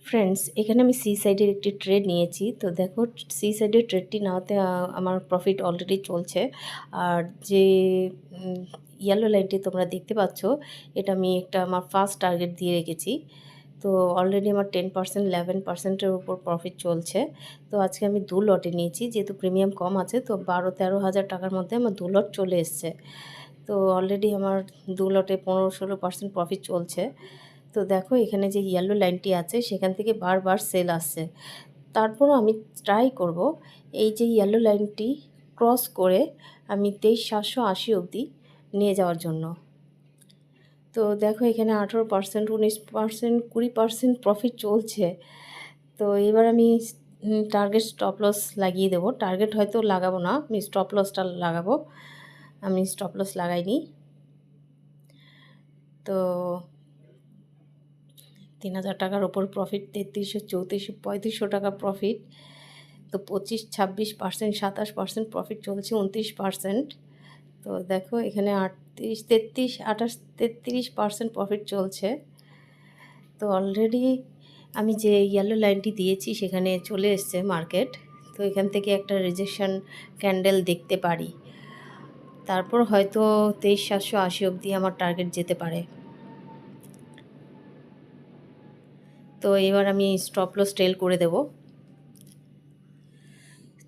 Friends, এখানে আমি C সাইডের একটি ট্রেড নিয়েছি। তো দেখো, সি সাইডের ট্রেডটি নেওয়াতে আমার প্রফিট অলরেডি চলছে। আর যে ইয়েলো লাইনটি তোমরা দেখতে পাচ্ছ, এটা আমি আমার ফার্স্ট টার্গেট দিয়ে রেখেছি। তো অলরেডি আমার 10% 11%-এর উপর প্রফিট চলছে। তো আজকে আমি 2 লটে নিয়েছি, যেহেতু প্রিমিয়াম কম আছে, তো 12-13 হাজার টাকার মধ্যে আমার 2 লট চলে এসছে। তো অলরেডি আমার 2 লটে 15-16% প্রফিট চলছে। তো দেখো, এখানে যে ইয়েলো লাইনটি আছে সেখান থেকে বারবার সেল আসছে। তারপরও আমি ট্রাই করব এই যে ইয়েলো লাইনটি ক্রস করে আমি 23,780 অবধি নিয়ে যাওয়ার জন্য। তো দেখো, এখানে 18%, 19%, 20% প্রফিট চলছে। তো এবার আমি টার্গেট স্টপ লস লাগিয়ে দেবো। টার্গেট হয়তো লাগাবো না, আমি স্টপ লসটা লাগাবো। আমি স্টপ লস লাগাইনি। তো 3,000 টাকার ওপর প্রফিট, 3300, 3400, 3500 টাকা প্রফিট। তো 25, 26%, 27% প্রফিট চলছে, 29%। তো দেখো, এখানে 38, 33, 28, 33% প্রফিট চলছে। তো অলরেডি আমি যে ইয়েলো লাইনটি দিয়েছি সেখানে চলে এসছে মার্কেট। তো এখান থেকে একটা রিজেকশন ক্যান্ডেল দেখতে পারি। তারপর হয়তো 23,780 অবধি আমার টার্গেট যেতে পারে। তো এবার আমি স্টপ লস টেল করে দেব।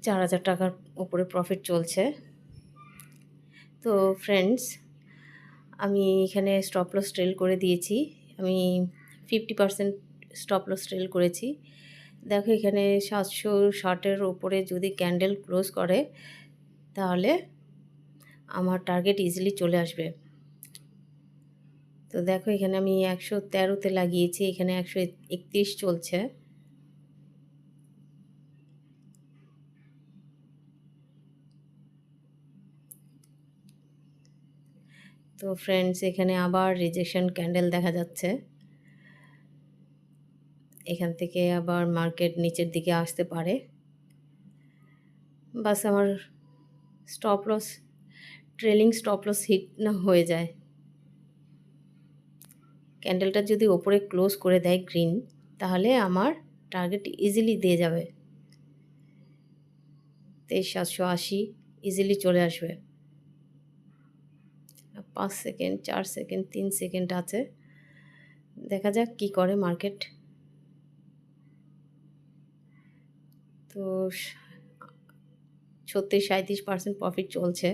4,000 টাকার উপরে প্রফিট চলছে। তো ফ্রেন্ডস, আমি এখানে স্টপ লস টেল করে দিয়েছি। আমি 50% স্টপ লস টেল করেছি। দেখো, এখানে 760-এর উপরে যদি ক্যান্ডেল ক্লোজ করে তাহলে আমার টার্গেট ইজিলি চলে আসবে। তো দেখো, এখানে আমি 113-তে লাগিয়েছি, এখানে 131 চলছে। তো ফ্রেন্ডস, এখানে আবার রিজেকশন ক্যান্ডেল দেখা যাচ্ছে। এখান থেকে আবার মার্কেট নিচের দিকে আসতে পারে। বাস আমার stop loss, trailing stop loss hit না হয়ে যায়। ক্যান্ডেলটা যদি ওপরে ক্লোজ করে দেয় গ্রিন, তাহলে আমার টার্গেট ইজিলি দিয়ে যাবে। 23,780 ইজিলি চলে আসবে। 5 সেকেন্ড, 4 সেকেন্ড, 3 সেকেন্ড আছে। দেখা যাক কি করে মার্কেট। তো 36-37% প্রফিট চলছে।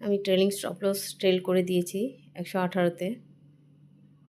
আমি ট্রেলিং স্টপ লস ট্রেল করে দিয়েছি 118-তে।